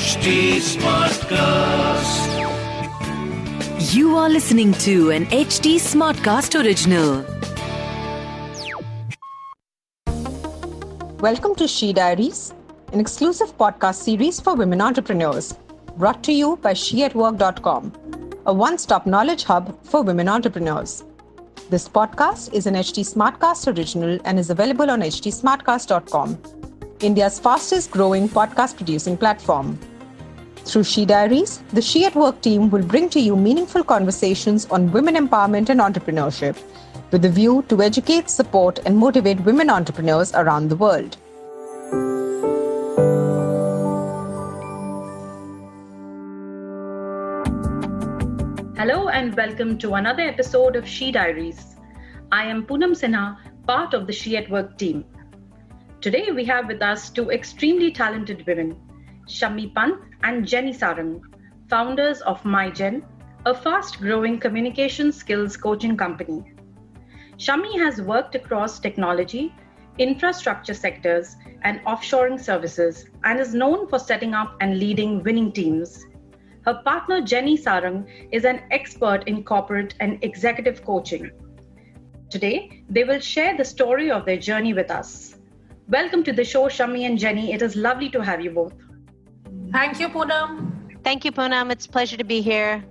HT Smartcast. You are listening to an HT Smartcast original. Welcome to She Diaries, an exclusive podcast series for women entrepreneurs, brought to you by sheatwork.com, a one-stop knowledge hub for women entrepreneurs. This podcast is an HT Smartcast original and is available on htsmartcast.com, India's fastest growing podcast producing platform. Through She Diaries, the She at Work team will bring to you meaningful conversations on women empowerment and entrepreneurship, with a view to educate, support, and motivate women entrepreneurs around the world. Hello and welcome to another episode of She Diaries. I am Poonam Sinha, part of the She at Work team. Today we have with us two extremely talented women, Shammi Pant and Sarang, founders of myJen, a fast-growing communication skills coaching company. Shammi has worked across technology, infrastructure sectors, and offshoring services, and is known for setting up and leading winning teams. Her partner Sarang is an expert in corporate and executive coaching. Today, they will share the story of their journey with us. Welcome to the show, Shammi and Jenny. It is lovely to have you both. Thank you, Poonam. Thank you, Poonam. It's a pleasure to be here.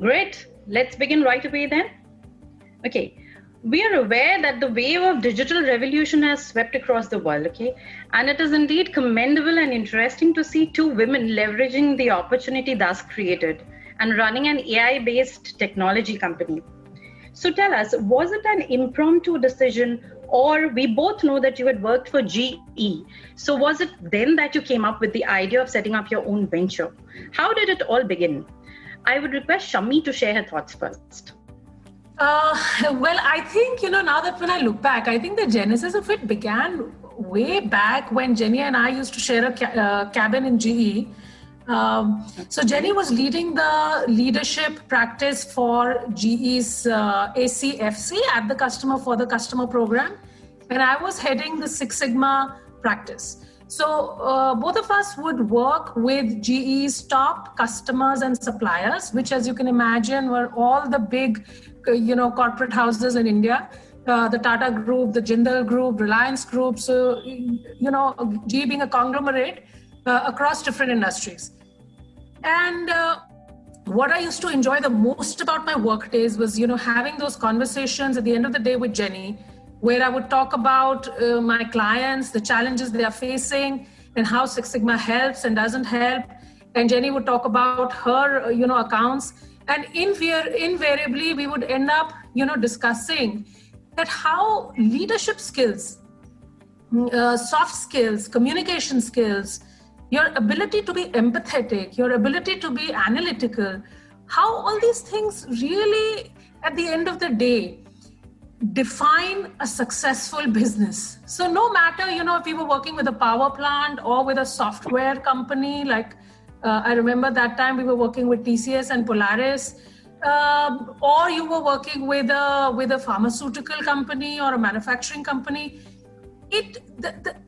Great. Let's begin right away then. Okay. We are aware that the wave of digital revolution has swept across the world, okay? And it is indeed commendable and interesting to see two women leveraging the opportunity thus created and running an AI-based technology company. So tell us, was it an impromptu decision, or we both know that you had worked for GE? So was it then that you came up with the idea of setting up your own venture? How did it all begin? I would request Shammi to share her thoughts first. Well, I think, now that when I look back, I think the genesis of it began way back when Jenny and I used to share a cabin in GE. So Jenny was leading the leadership practice for GE's ACFC at the Customer for the Customer program. And I was heading the Six Sigma practice. So both of us would work with GE's top customers and suppliers, which, as you can imagine, were all the big, corporate houses in India, the Tata Group, the Jindal Group, Reliance Group. So, GE being a conglomerate across different industries. And what I used to enjoy the most about my work days was, having those conversations at the end of the day with Jenny, where I would talk about my clients, the challenges they are facing, and how Six Sigma helps and doesn't help. And Jenny would talk about her, accounts. And invariably, we would end up, discussing that how leadership skills, soft skills, communication skills, your ability to be empathetic, your ability to be analytical, how all these things really, at the end of the day, define a successful business. So no matter, if we were working with a power plant or with a software company, like I remember that time we were working with TCS and Polaris, or you were working with a pharmaceutical company or a manufacturing company,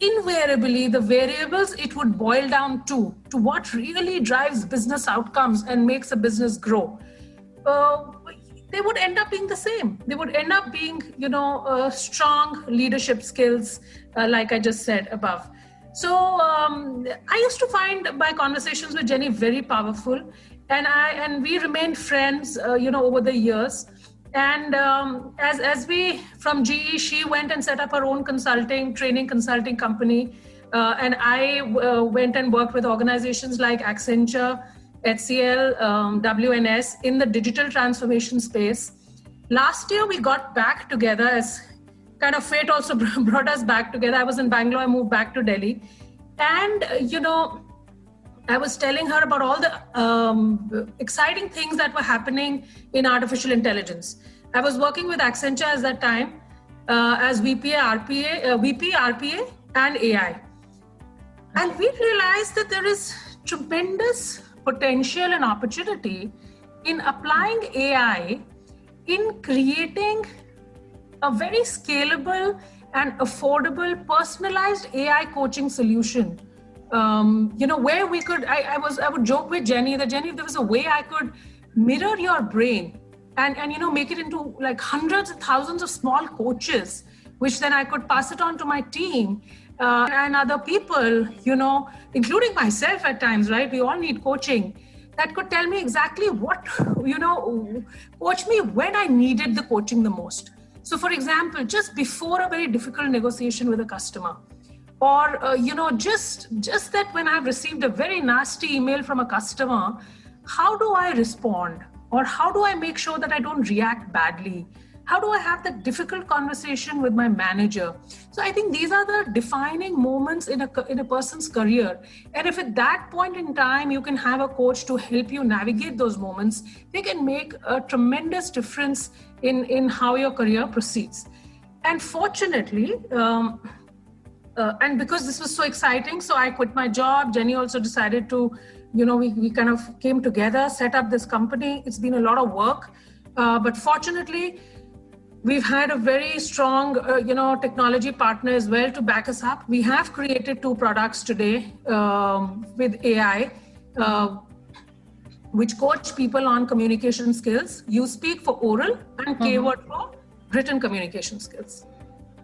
invariably the variables it would boil down to what really drives business outcomes and makes a business grow. They would end up being the same. They would end up being, strong leadership skills, like I just said above. So I used to find my conversations with Jenny very powerful, and we remained friends, over the years. And as we from GE, she went and set up her own training consulting company, and I went and worked with organizations like Accenture, HCL, WNS in the digital transformation space. Last year, we got back together as kind of fate also brought us back together. I was in Bangalore, I moved back to Delhi. And, I was telling her about all the exciting things that were happening in artificial intelligence. I was working with Accenture at that time as VP RPA and AI. And we realized that there is tremendous potential and opportunity in applying AI in creating a very scalable and affordable personalized AI coaching solution where we could, I would joke with Jenny that, Jenny, if there was a way I could mirror your brain and make it into like hundreds and thousands of small coaches, which then I could pass it on to my team and other people, including myself at times, right? We all need coaching. That could tell me exactly what, coach me when I needed the coaching the most. So for example, just before a very difficult negotiation with a customer, or, just that when I've received a very nasty email from a customer, how do I respond? Or how do I make sure that I don't react badly? How do I have that difficult conversation with my manager? So I think these are the defining moments in a person's career. And if at that point in time, you can have a coach to help you navigate those moments, they can make a tremendous difference in how your career proceeds. And fortunately, and because this was so exciting, so I quit my job. Jenny also decided to, we kind of came together, set up this company. It's been a lot of work, but fortunately, we've had a very strong, technology partner as well to back us up. We have created 2 products today with AI, which coach people on communication skills. You speak for oral and K-word for written communication skills.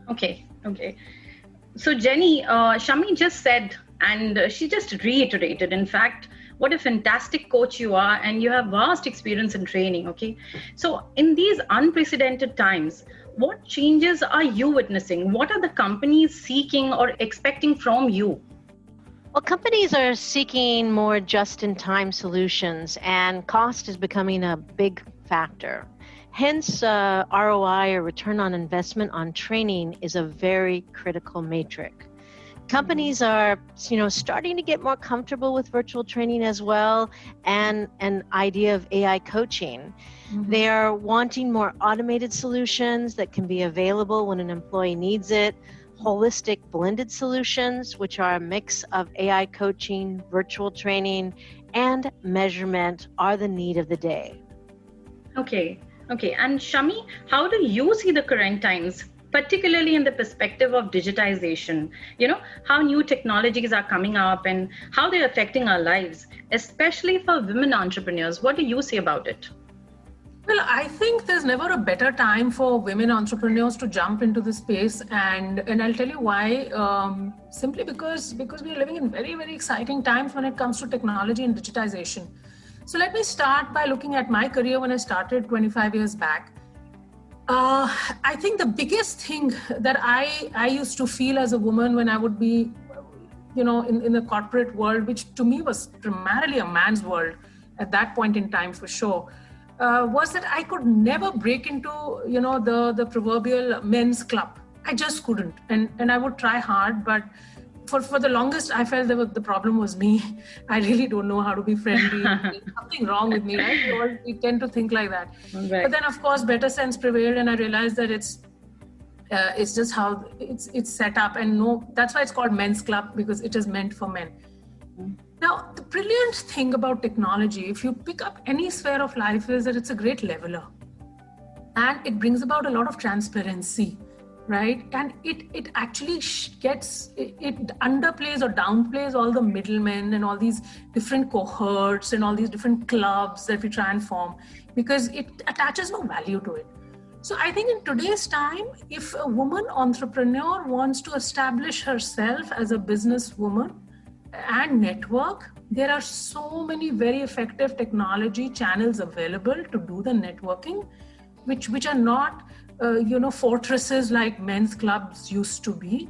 Okay. So Jenny, Shammi just said, and she just reiterated, in fact, what a fantastic coach you are, and you have vast experience in training, okay? So in these unprecedented times, what changes are you witnessing? What are the companies seeking or expecting from you? Well, companies are seeking more just-in-time solutions, and cost is becoming a big factor. Hence, ROI, or return on investment on training, is a very critical metric. Companies are, starting to get more comfortable with virtual training as well, and an idea of AI coaching. They are wanting more automated solutions that can be available when an employee needs it. Holistic blended solutions, which are a mix of AI coaching, virtual training, and measurement, are the need of the day. Okay. And Shammi, how do you see the current times, particularly in the perspective of digitization? How new technologies are coming up and how they're affecting our lives, especially for women entrepreneurs. What do you say about it? Well, I think there's never a better time for women entrepreneurs to jump into this space, and I'll tell you why. Simply because we are living in very, very exciting times when it comes to technology and digitization. So let me start by looking at my career when I started 25 years back. I think the biggest thing that I used to feel as a woman when I would be, in the corporate world, which to me was primarily a man's world at that point in time for sure, was that I could never break into, the proverbial men's club. I just couldn't. And I would try hard, but for the longest, I felt the problem was me. I really don't know how to be friendly. There's something wrong with me, right? We tend to think like that. Right. But then, of course, better sense prevailed, and I realized that it's just how it's set up, and that's why it's called men's club, because it is meant for men. Now, the brilliant thing about technology, if you pick up any sphere of life, is that it's a great leveler, and it brings about a lot of transparency. Right? And it actually it underplays or downplays all the middlemen and all these different cohorts and all these different clubs that we try and form, because it attaches no value to it. So I think in today's time, if a woman entrepreneur wants to establish herself as a businesswoman and network, there are so many very effective technology channels available to do the networking, which are not fortresses like men's clubs used to be.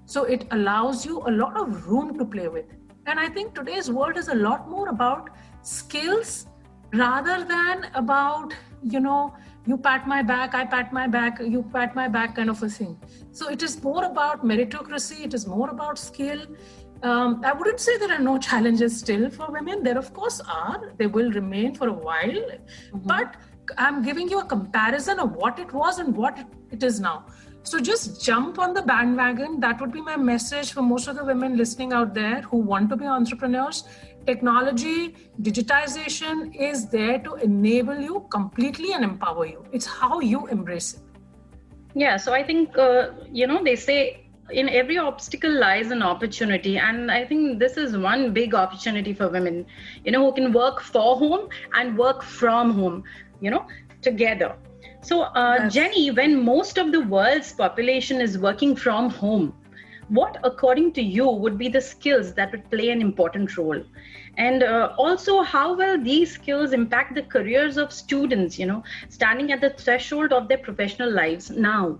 So it allows you a lot of room to play with. And I think today's world is a lot more about skills rather than about, you pat my back, I pat my back, you pat my back kind of a thing. So it is more about meritocracy. It is more about skill. I wouldn't say there are no challenges still for women. There, of course, are. They will remain for a while. But I'm giving you a comparison of what it was and what it is now. So just jump on the bandwagon. That would be my message for most of the women listening out there who want to be entrepreneurs. Technology, digitization is there to enable you completely and empower you. It's how you embrace it. Yeah, so I think, they say In every obstacle lies an opportunity, and I think this is one big opportunity for women, who can work for home and work from home, together. So, Yes. Jenny, when most of the world's population is working from home, what, according to you, would be the skills that would play an important role? And also, how will these skills impact the careers of students, standing at the threshold of their professional lives now?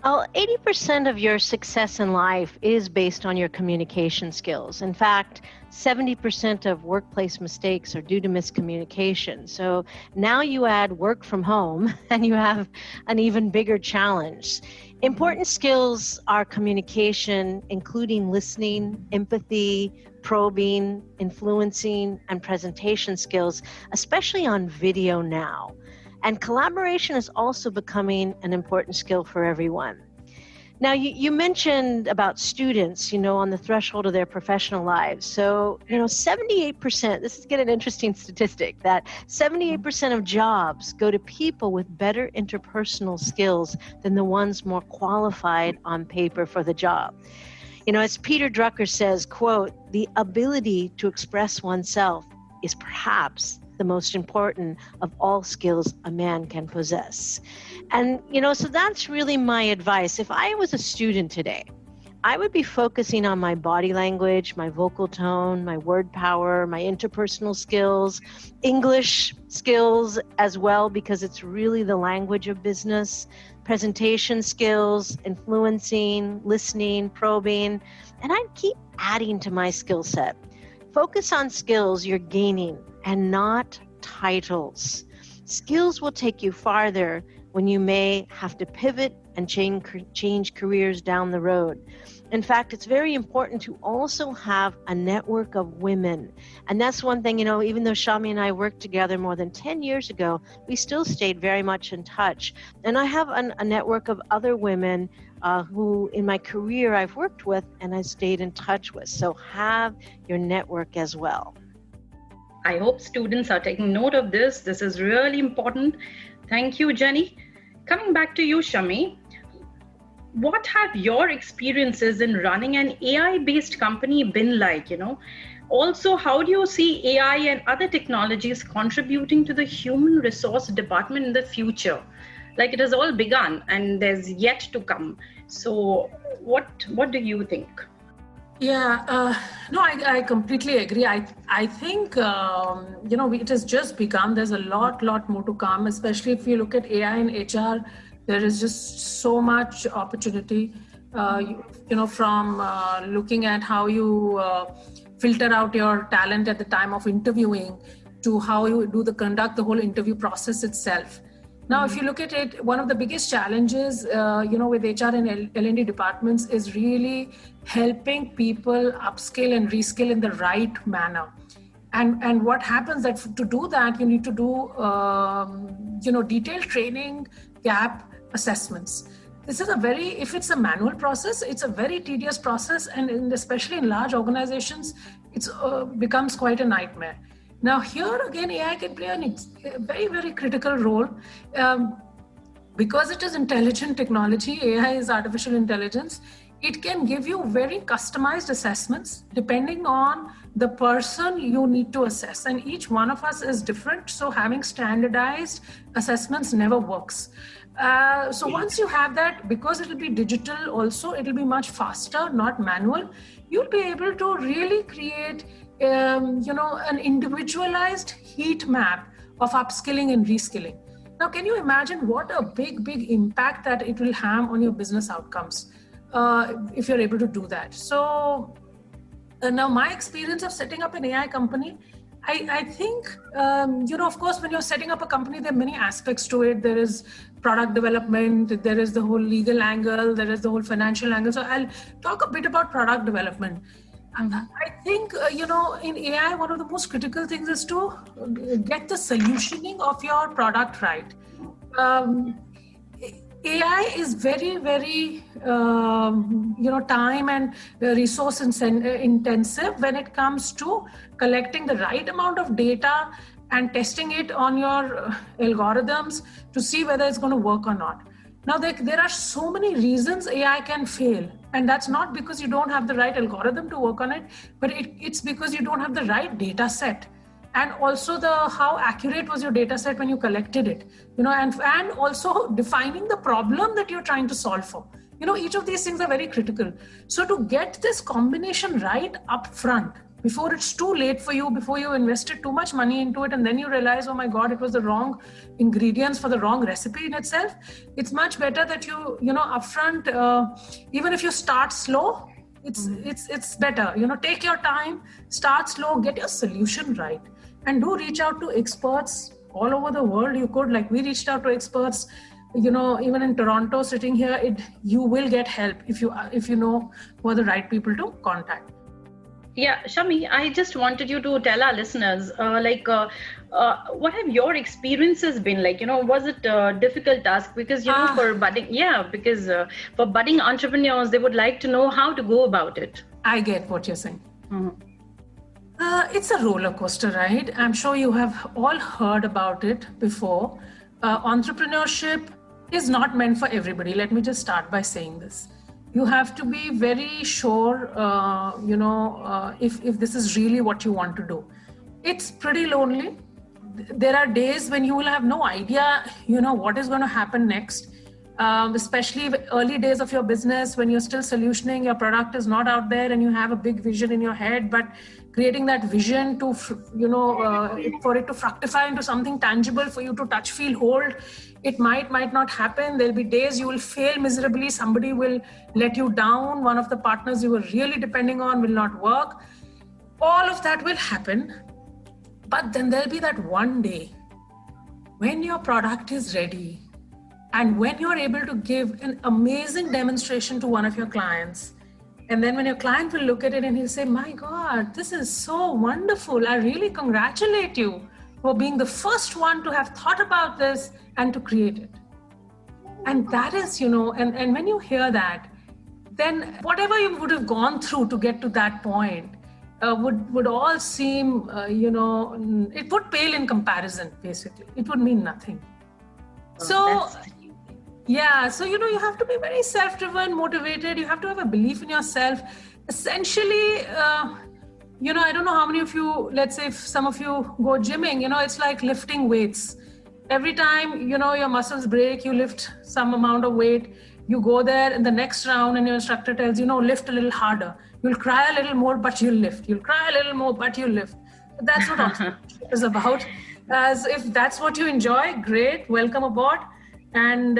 Well, 80% of your success in life is based on your communication skills. In fact, 70% of workplace mistakes are due to miscommunication. So now you add work from home and you have an even bigger challenge. Important skills are communication, including listening, empathy, probing, influencing, and presentation skills, especially on video now. And collaboration is also becoming an important skill for everyone. Now, you mentioned about students, on the threshold of their professional lives. So, 78%, this is an interesting statistic, that 78% of jobs go to people with better interpersonal skills than the ones more qualified on paper for the job. As Peter Drucker says, quote, "The ability to express oneself is perhaps the most important of all skills a man can possess." And, so that's really my advice. If I was a student today, I would be focusing on my body language, my vocal tone, my word power, my interpersonal skills, English skills as well, because it's really the language of business, presentation skills, influencing, listening, probing, and I'd keep adding to my skill set. Focus on skills you're gaining and not titles. Skills will take you farther when you may have to pivot and change careers down the road. In fact, it's very important to also have a network of women. And that's one thing, even though Shammi and I worked together more than 10 years ago, we still stayed very much in touch. And I have a network of other women who in my career I've worked with and I stayed in touch with. So have your network as well. I hope students are taking note of this. This is really important. Thank you, Jenny. Coming back to you, Shammi, what have your experiences in running an AI-based company been like? Also, how do you see AI and other technologies contributing to the human resource department in the future? Like, it has all begun and there's yet to come. So what do you think? Yeah, no, I completely agree. I think, it has just begun. There's a lot more to come, especially if you look at AI and HR. There is just so much opportunity, from looking at how you filter out your talent at the time of interviewing to how you conduct the whole interview process itself. Now, if you look at it, one of the biggest challenges, with HR and L&D departments is really helping people upskill and reskill in the right manner. And what happens that to do that, you need to do, detailed training, gap assessments. This is if it's a manual process, it's a very tedious process. And especially in large organizations, it becomes quite a nightmare. Now here again, AI can play a very, very critical role because it is intelligent technology. AI is artificial intelligence. It can give you very customized assessments depending on the person you need to assess. And each one of us is different. So having standardized assessments never works. So once you have that, because it will be digital also, it will be much faster, not manual. You'll be able to really create an individualized heat map of upskilling and reskilling. Now, can you imagine what a big impact that it will have on your business outcomes if you're able to do that? So now my experience of setting up an AI company, I think, of course, when you're setting up a company, there are many aspects to it. There is product development, there is the whole legal angle, there is the whole financial angle. So I'll talk a bit about product development. I think, in AI, one of the most critical things is to get the solutioning of your product right. AI is very, very, time and resource intensive when it comes to collecting the right amount of data and testing it on your algorithms to see whether it's going to work or not. Now, there are so many reasons AI can fail. And that's not because you don't have the right algorithm to work on it, but it's because you don't have the right data set. And also how accurate was your data set when you collected it, and also defining the problem that you're trying to solve for. Each of these things are very critical. So to get this combination right up front, before it's too late for you, before you invested too much money into it, and then you realize, oh my God, it was the wrong ingredients for the wrong recipe in itself, it's much better that you upfront, even if you start slow, it's better. Take your time, start slow, get your solution right. And do reach out to experts all over the world. You could, like we reached out to experts, even in Toronto, sitting here, you will get help if you know who are the right people to contact. Yeah, Shammi, I just wanted you to tell our listeners, what have your experiences been like? Was it a difficult task? Because, for budding entrepreneurs, they would like to know how to go about it. I get what you're saying. Mm-hmm. It's a roller coaster ride. I'm sure you have all heard about it before. Entrepreneurship is not meant for everybody. Let me just start by saying this. You have to be very sure, if this is really what you want to do. It's pretty lonely. There are days when you will have no idea, what is going to happen next. Especially early days of your business, when you're still solutioning, your product is not out there and you have a big vision in your head, but creating that vision to, for it to fructify into something tangible for you to touch, feel, hold, it might not happen. There'll be days you will fail miserably. Somebody will let you down. One of the partners you were really depending on will not work. All of that will happen. But then there'll be that one day when your product is ready, and when you're able to give an amazing demonstration to one of your clients, and then when your client will look at it and he'll say, my God, this is so wonderful. I really congratulate you for being the first one to have thought about this and to create it. And that is, and when you hear that, then whatever you would have gone through to get to that point would all seem, it would pale in comparison, basically. It would mean nothing. So you have to be very self-driven, motivated. You have to have a belief in yourself. Essentially, I don't know how many of you, let's say if some of you go gymming, it's like lifting weights. Every time, your muscles break, you lift some amount of weight, you go there in the next round and your instructor tells you, lift a little harder. You'll cry a little more, but you'll lift. You'll cry a little more, but you'll lift. That's what entrepreneurship is about. As if that's what you enjoy, great, welcome aboard. And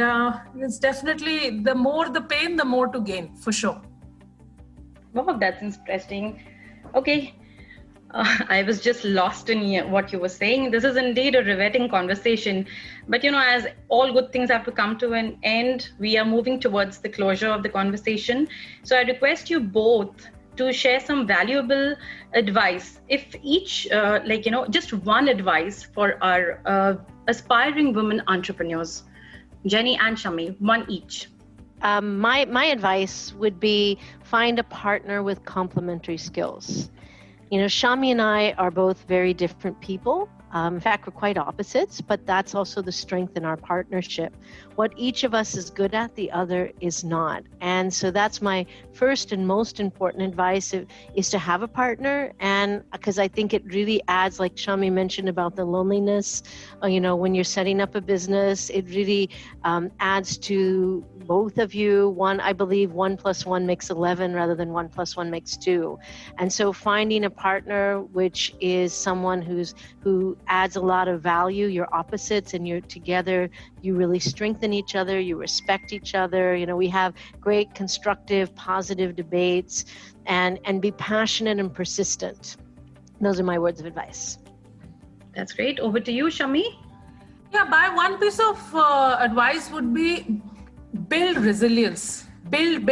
it's definitely, the more the pain, the more to gain, for sure. Wow, that's interesting. Okay. I was just lost in what you were saying. This is indeed a riveting conversation. But, as all good things have to come to an end, we are moving towards the closure of the conversation. So I request you both to share some valuable advice. If each, just one advice for our aspiring women entrepreneurs. Jenny and Shammi, one each. My advice would be find a partner with complementary skills. Shammi and I are both very different people. In fact, we're quite opposites, but that's also the strength in our partnership. What each of us is good at, the other is not. And so that's my first and most important advice is to have a partner. And because I think it really adds, like Shammi mentioned about the loneliness, when you're setting up a business, it really adds to both of you. I believe 1 + 1 makes 11 rather than 1 + 1 makes 2. And so finding a partner, which is someone who adds a lot of value, you're opposites and you're together, you really strengthen each other, you respect each other. We have great constructive, positive debates and be passionate and persistent. Those are my words of advice. That's great. Over to you, Shammi. Yeah, my one piece of advice would be build resilience. Build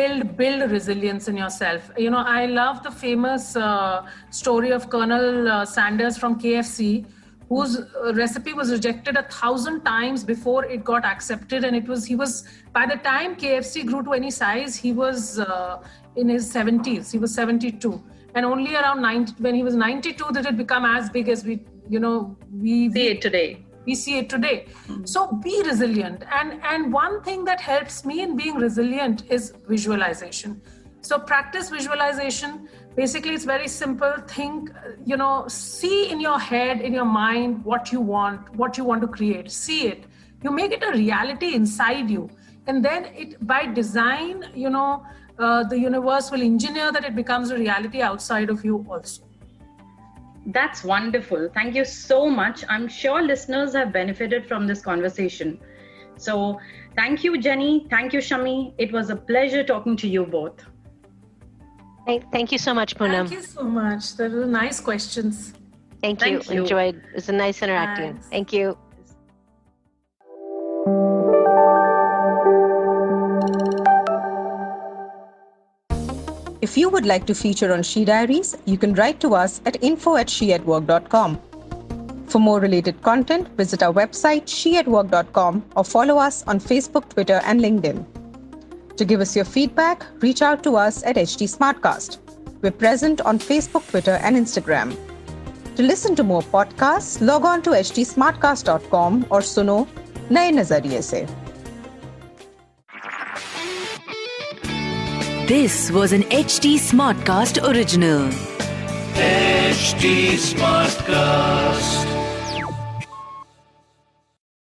resilience in yourself. I love the famous story of Colonel Sanders from KFC, whose recipe was rejected 1,000 times before it got accepted. And he was, by the time KFC grew to any size, he was in his 70s. He was 72. And only around when he was 92 did it become as big as we see it today. We see it today. So be resilient. And one thing that helps me in being resilient is visualization. So practice visualization. Basically, it's very simple. Think, see in your head, in your mind, what you want to create. See it. You make it a reality inside you. And then by design, the universe will engineer that it becomes a reality outside of you also. That's wonderful. Thank you so much. I'm sure listeners have benefited from this conversation. So thank you, Jenny. Thank you, Shammi. It was a pleasure talking to you both. Thank you so much, Poonam. Thank you so much. Those were nice questions. Thank you. Enjoyed. It was a nice interacting. Thanks. Thank you. If you would like to feature on She Diaries, you can write to us at info@sheatwork.com. For more related content, visit our website sheatwork.com or follow us on Facebook, Twitter, and LinkedIn. To give us your feedback, reach out to us at HT Smartcast. We're present on Facebook, Twitter, and Instagram. To listen to more podcasts, log on to htsmartcast.com or suno Naye Nazariye Se. This was an HT Smartcast original. HT Smartcast.